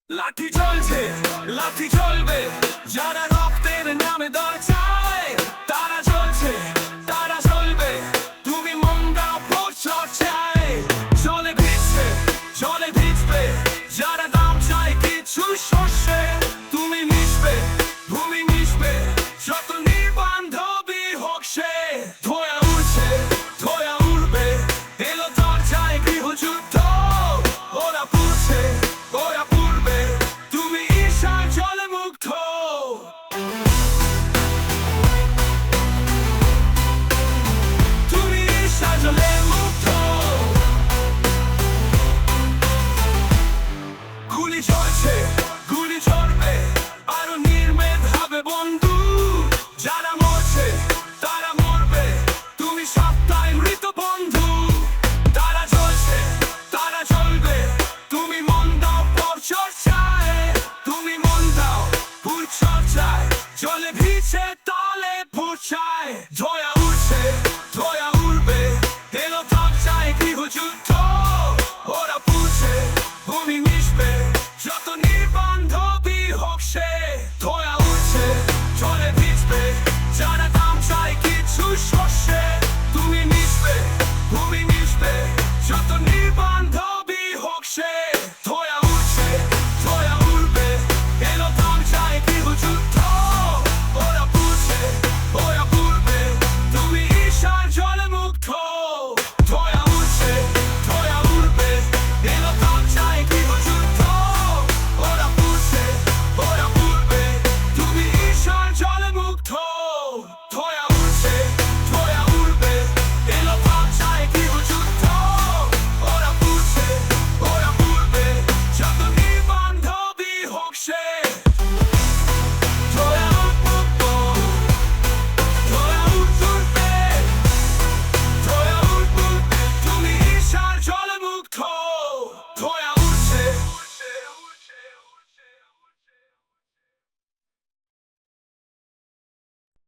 লাঠি চলছে, লাঠি চলবে, যারা রক্তের নামে দল চায় তারা চলছে, তারা চলবে। তুমি মন্দা চায় চলে ভিজছে, চলে ভিজবে, যারা দাম চায় কিছু শস্যে। তুমি মিশবে, ভূমি মিশবে, যত নির্বান্ধবী হোক সে। ধোয়া উঠছে, ধোয়া উঠবে, এলো দল চায় গৃহযুদ্ধ। ওরা পুড়ছে, ওরা পুড়বে, তুমি ঈর্ষার জলে মুগ্ধ। তুমি ঈর্ষার জলে মুগ্ধ। গুলি চলছে, গুলি চলবে, আরো নির্মেদ হবে বন্ধু। যারা